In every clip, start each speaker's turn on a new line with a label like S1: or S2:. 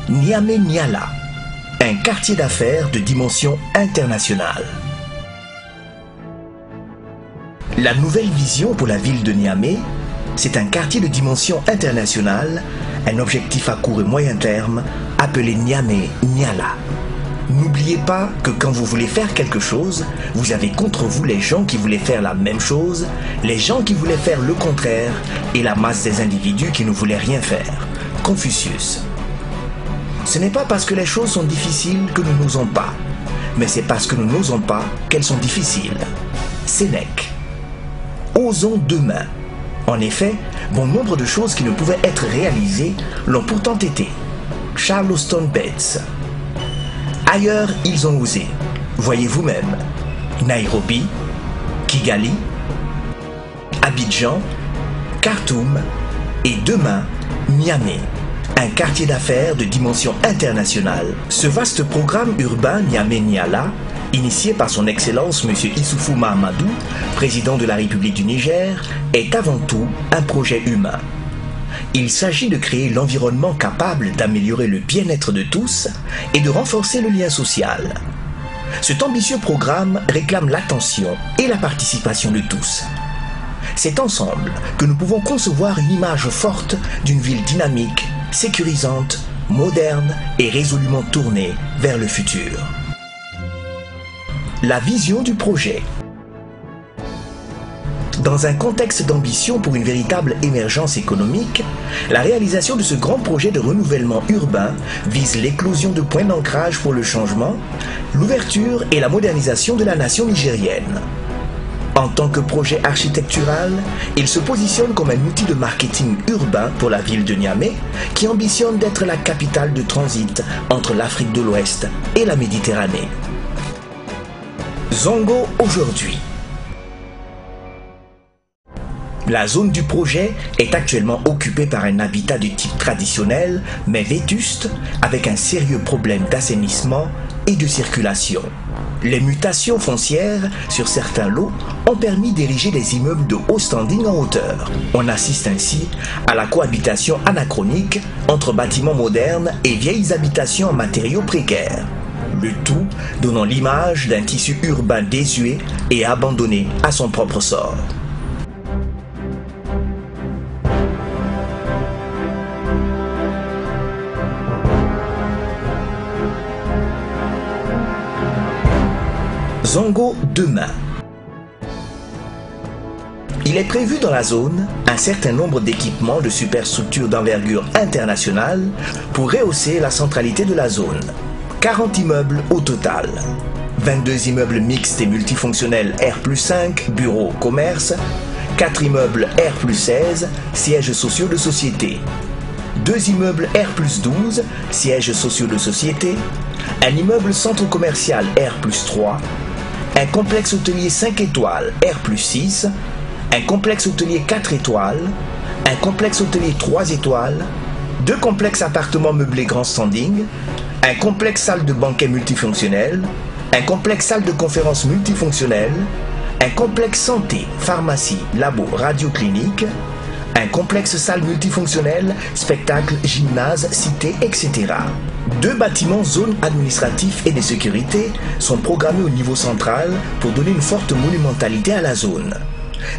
S1: Niamey-Niala, un quartier d'affaires de dimension internationale. La nouvelle vision pour la ville de Niamey, c'est un quartier de dimension internationale, un objectif à court et moyen terme, appelé Niamey-Niala. N'oubliez pas que quand vous voulez faire quelque chose, vous avez contre vous les gens qui voulaient faire la même chose, les gens qui voulaient faire le contraire et la masse des individus qui ne voulaient rien faire. Confucius. Ce n'est pas parce que les choses sont difficiles que nous n'osons pas, mais c'est parce que nous n'osons pas qu'elles sont difficiles. Sénèque. Osons demain. En effet, bon nombre de choses qui ne pouvaient être réalisées l'ont pourtant été. Charleston Bates. Ailleurs, ils ont osé. Voyez vous-même. Nairobi, Kigali, Abidjan, Khartoum et demain, Niamey. Un quartier d'affaires de dimension internationale. Ce vaste programme urbain Niamey-Niala, initié par son Excellence M. Issoufou Mahamadou, président de la République du Niger, est avant tout un projet humain. Il s'agit de créer l'environnement capable d'améliorer le bien-être de tous et de renforcer le lien social. Cet ambitieux programme réclame l'attention et la participation de tous. C'est ensemble que nous pouvons concevoir une image forte d'une ville dynamique, sécurisante, moderne et résolument tournée vers le futur. La vision du projet. Dans un contexte d'ambition pour une véritable émergence économique, la réalisation de ce grand projet de renouvellement urbain vise l'éclosion de points d'ancrage pour le changement, l'ouverture et la modernisation de la nation nigérienne. En tant que projet architectural, il se positionne comme un outil de marketing urbain pour la ville de Niamey, qui ambitionne d'être la capitale de transit entre l'Afrique de l'Ouest et la Méditerranée. Zongo aujourd'hui. La zone du projet est actuellement occupée par un habitat de type traditionnel, mais vétuste, avec un sérieux problème d'assainissement et de circulation. Les mutations foncières sur certains lots ont permis d'ériger des immeubles de haut standing en hauteur. On assiste ainsi à la cohabitation anachronique entre bâtiments modernes et vieilles habitations en matériaux précaires. Le tout donnant l'image d'un tissu urbain désuet et abandonné à son propre sort. Zongo demain. Il est prévu dans la zone un certain nombre d'équipements de superstructures d'envergure internationale pour rehausser la centralité de la zone. 40 immeubles au total. 22 immeubles mixtes et multifonctionnels R+5, bureaux, commerce. 4 immeubles R+16, sièges sociaux de société. 2 immeubles R+12, sièges sociaux de société. Un immeuble centre commercial R+3. Un complexe hôtelier 5 étoiles R+6, un complexe hôtelier 4 étoiles, un complexe hôtelier 3 étoiles, 2 complexes appartements meublés grand standing, un complexe salle de banquet multifonctionnel, un complexe salle de conférence multifonctionnel, un complexe santé, pharmacie, labo, radio-clinique, un complexe salle multifonctionnelle, spectacle, gymnase, cité, etc. 2 bâtiments zones administratifs et de sécurité sont programmés au niveau central pour donner une forte monumentalité à la zone.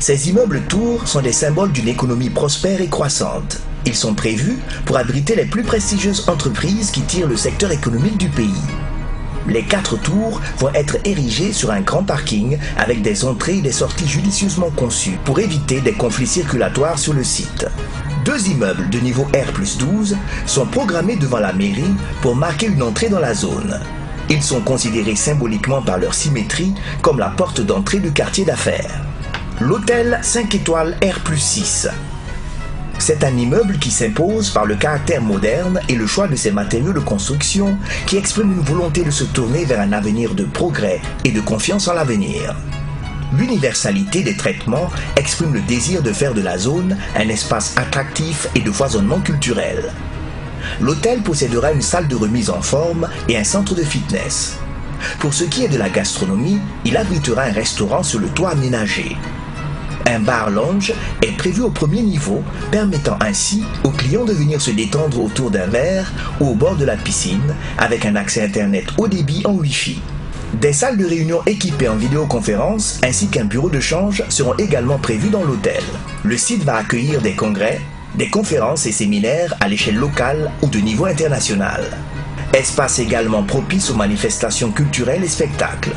S1: Ces immeubles tours sont des symboles d'une économie prospère et croissante. Ils sont prévus pour abriter les plus prestigieuses entreprises qui tirent le secteur économique du pays. Les 4 tours vont être érigés sur un grand parking avec des entrées et des sorties judicieusement conçues pour éviter des conflits circulatoires sur le site. 2 immeubles de niveau R+12 sont programmés devant la mairie pour marquer une entrée dans la zone. Ils sont considérés symboliquement par leur symétrie comme la porte d'entrée du quartier d'affaires. L'hôtel 5 étoiles R+6. C'est un immeuble qui s'impose par le caractère moderne et le choix de ses matériaux de construction qui exprime une volonté de se tourner vers un avenir de progrès et de confiance en l'avenir. L'universalité des traitements exprime le désir de faire de la zone un espace attractif et de foisonnement culturel. L'hôtel possédera une salle de remise en forme et un centre de fitness. Pour ce qui est de la gastronomie, il abritera un restaurant sur le toit aménagé. Un bar-lounge est prévu au premier niveau, permettant ainsi aux clients de venir se détendre autour d'un verre ou au bord de la piscine avec un accès Internet haut débit en Wi-Fi. Des salles de réunion équipées en vidéoconférence ainsi qu'un bureau de change seront également prévus dans l'hôtel. Le site va accueillir des congrès, des conférences et séminaires à l'échelle locale ou de niveau international. Espace également propice aux manifestations culturelles et spectacles.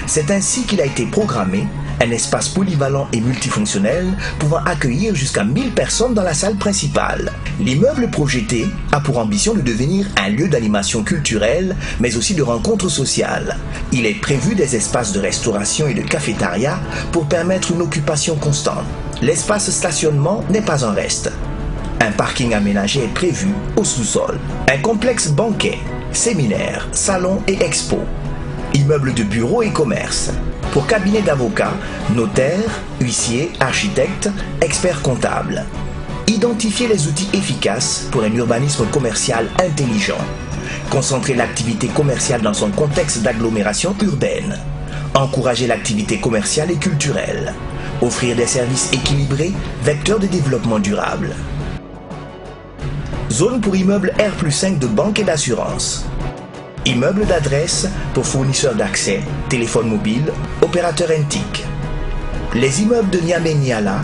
S1: C'est ainsi qu'il a été programmé un espace polyvalent et multifonctionnel pouvant accueillir jusqu'à 1000 personnes dans la salle principale. L'immeuble projeté a pour ambition de devenir un lieu d'animation culturelle, mais aussi de rencontres sociales. Il est prévu des espaces de restauration et de cafétéria pour permettre une occupation constante. L'espace stationnement n'est pas en reste. Un parking aménagé est prévu au sous-sol. Un complexe banquet, séminaires, salons et expos. Immeuble de bureaux et commerces. Pour cabinet d'avocats, notaires, huissiers, architectes, experts comptables. Identifier les outils efficaces pour un urbanisme commercial intelligent. Concentrer l'activité commerciale dans son contexte d'agglomération urbaine. Encourager l'activité commerciale et culturelle. Offrir des services équilibrés, vecteurs de développement durable. Zone pour immeubles R+5 de banque et d'assurance. Immeuble d'adresse pour fournisseurs d'accès, téléphone mobile, opérateurs NTIC. Les immeubles de Niamey-Niala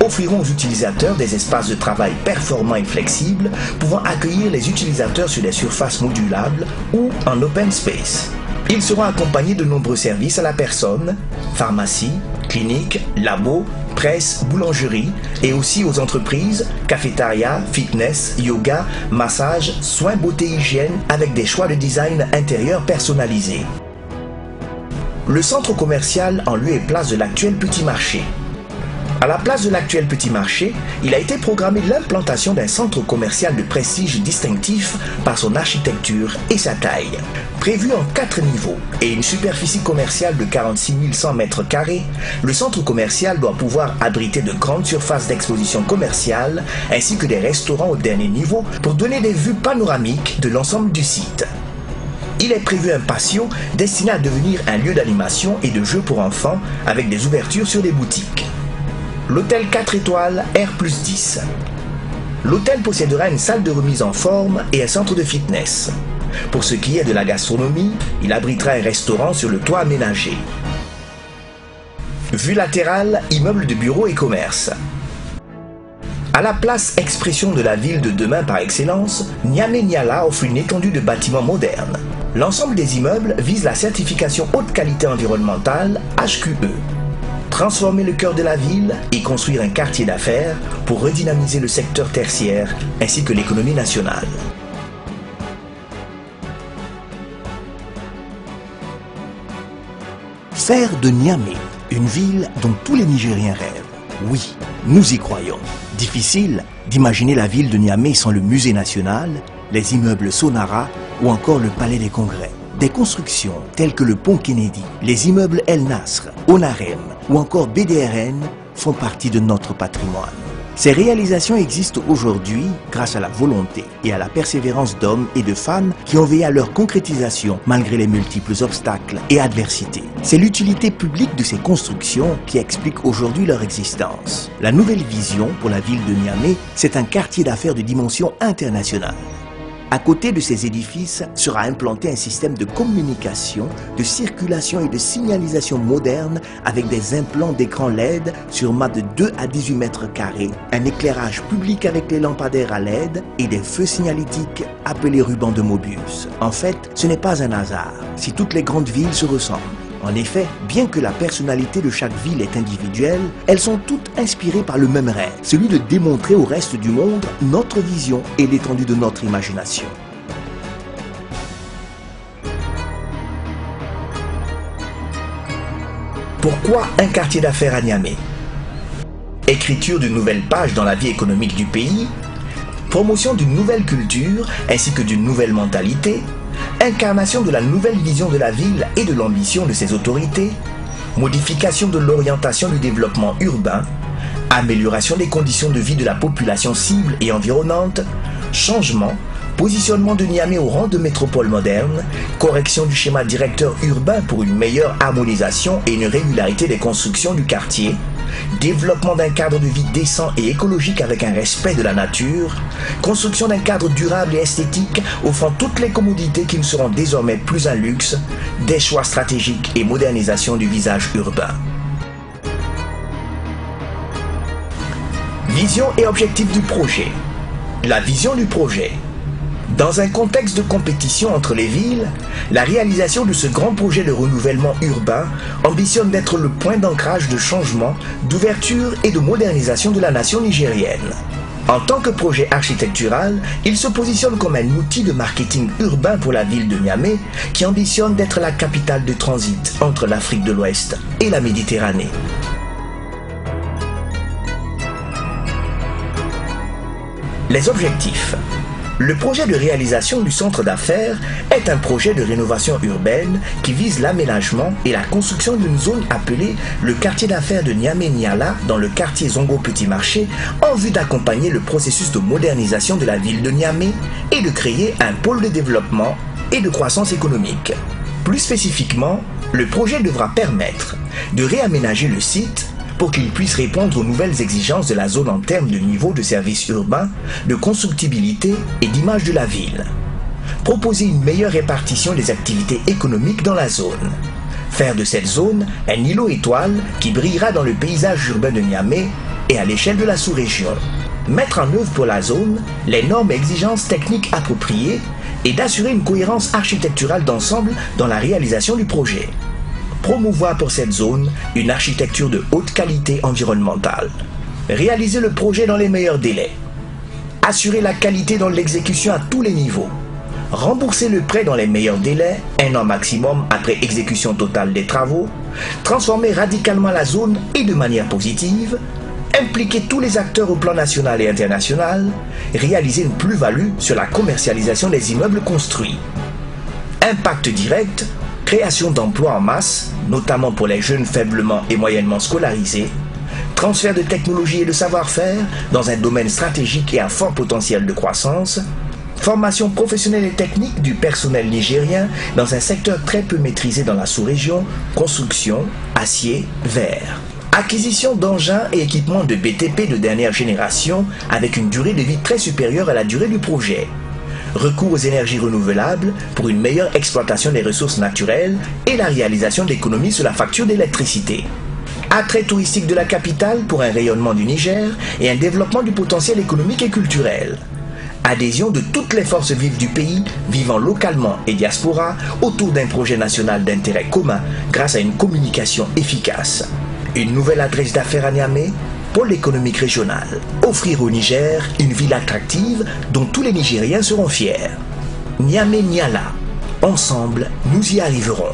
S1: offriront aux utilisateurs des espaces de travail performants et flexibles pouvant accueillir les utilisateurs sur des surfaces modulables ou en open space. Ils seront accompagnés de nombreux services à la personne, pharmacie, clinique, labo, presse, boulangerie et aussi aux entreprises, cafétéria, fitness, yoga, massage, soins beauté hygiène avec des choix de design intérieur personnalisés. Le centre commercial en lieu et place de l'actuel petit marché. À la place de l'actuel petit marché, il a été programmé l'implantation d'un centre commercial de prestige distinctif par son architecture et sa taille. Prévu en 4 niveaux et une superficie commerciale de 46 100 m², le centre commercial doit pouvoir abriter de grandes surfaces d'exposition commerciale ainsi que des restaurants au dernier niveau pour donner des vues panoramiques de l'ensemble du site. Il est prévu un patio destiné à devenir un lieu d'animation et de jeux pour enfants avec des ouvertures sur des boutiques. L'hôtel 4 étoiles R+10. L'hôtel possédera une salle de remise en forme et un centre de fitness. Pour ce qui est de la gastronomie, il abritera un restaurant sur le toit aménagé. Vue latérale, immeuble de bureaux et commerces. À la place expression de la ville de demain par excellence, Niamey-Niala offre une étendue de bâtiments modernes. L'ensemble des immeubles vise la certification haute qualité environnementale HQE. Transformer le cœur de la ville et construire un quartier d'affaires pour redynamiser le secteur tertiaire ainsi que l'économie nationale. Faire de Niamey une ville dont tous les Nigériens rêvent. Oui, nous y croyons. Difficile d'imaginer la ville de Niamey sans le musée national, les immeubles Sonara ou encore le palais des congrès. Des constructions telles que le pont Kennedy, les immeubles El Nasr, Onarem ou encore BDRN font partie de notre patrimoine. Ces réalisations existent aujourd'hui grâce à la volonté et à la persévérance d'hommes et de femmes qui ont veillé à leur concrétisation malgré les multiples obstacles et adversités. C'est l'utilité publique de ces constructions qui explique aujourd'hui leur existence. La nouvelle vision pour la ville de Niamey, c'est un quartier d'affaires de dimension internationale. À côté de ces édifices sera implanté un système de communication, de circulation et de signalisation moderne avec des implants d'écran LED sur mâts de 2 à 18 m², un éclairage public avec les lampadaires à LED et des feux signalétiques appelés rubans de Mobius. En fait, ce n'est pas un hasard si toutes les grandes villes se ressemblent. En effet, bien que la personnalité de chaque ville est individuelle, elles sont toutes inspirées par le même rêve, celui de démontrer au reste du monde notre vision et l'étendue de notre imagination. Pourquoi un quartier d'affaires à Niamey? Écriture d'une nouvelle page dans la vie économique du pays, promotion d'une nouvelle culture ainsi que d'une nouvelle mentalité, incarnation de la nouvelle vision de la ville et de l'ambition de ses autorités, modification de l'orientation du développement urbain, amélioration des conditions de vie de la population cible et environnante, changement, positionnement de Niamey au rang de métropole moderne, correction du schéma directeur urbain pour une meilleure harmonisation et une régularité des constructions du quartier, développement d'un cadre de vie décent et écologique avec un respect de la nature, construction d'un cadre durable et esthétique offrant toutes les commodités qui ne seront désormais plus un luxe, des choix stratégiques et modernisation du visage urbain. Vision et objectifs du projet. La vision du projet. Dans un contexte de compétition entre les villes, la réalisation de ce grand projet de renouvellement urbain ambitionne d'être le point d'ancrage de changement, d'ouverture et de modernisation de la nation nigérienne. En tant que projet architectural, il se positionne comme un outil de marketing urbain pour la ville de Niamey, qui ambitionne d'être la capitale de transit entre l'Afrique de l'Ouest et la Méditerranée. Les objectifs. Le projet de réalisation du centre d'affaires est un projet de rénovation urbaine qui vise l'aménagement et la construction d'une zone appelée le quartier d'affaires de Niamey-Niala dans le quartier Zongo Petit Marché en vue d'accompagner le processus de modernisation de la ville de Niamey et de créer un pôle de développement et de croissance économique. Plus spécifiquement, le projet devra permettre de réaménager le site pour qu'il puisse répondre aux nouvelles exigences de la zone en termes de niveau de services urbains, de constructibilité et d'image de la ville. Proposer une meilleure répartition des activités économiques dans la zone. Faire de cette zone un îlot étoile qui brillera dans le paysage urbain de Niamey et à l'échelle de la sous-région. Mettre en œuvre pour la zone les normes et exigences techniques appropriées et d'assurer une cohérence architecturale d'ensemble dans la réalisation du projet. Promouvoir pour cette zone une architecture de haute qualité environnementale. Réaliser le projet dans les meilleurs délais. Assurer la qualité dans l'exécution à tous les niveaux. Rembourser le prêt dans les meilleurs délais, 1 an maximum après exécution totale des travaux. Transformer radicalement la zone et de manière positive. Impliquer tous les acteurs au plan national et international. Réaliser une plus-value sur la commercialisation des immeubles construits. Impact direct. Création d'emplois en masse, notamment pour les jeunes faiblement et moyennement scolarisés, transfert de technologie et de savoir-faire dans un domaine stratégique et à fort potentiel de croissance, formation professionnelle et technique du personnel nigérien dans un secteur très peu maîtrisé dans la sous-région, construction, acier, verre. Acquisition d'engins et équipements de BTP de dernière génération avec une durée de vie très supérieure à la durée du projet. Recours aux énergies renouvelables pour une meilleure exploitation des ressources naturelles et la réalisation d'économies sur la facture d'électricité. Attrait touristique de la capitale pour un rayonnement du Niger et un développement du potentiel économique et culturel. Adhésion de toutes les forces vives du pays, vivant localement et diaspora, autour d'un projet national d'intérêt commun grâce à une communication efficace. Une nouvelle adresse d'affaires à Niamey, pôle économique régional. Offrir au Niger une ville attractive dont tous les Nigériens seront fiers. Niamey-Niala. Ensemble, nous y arriverons.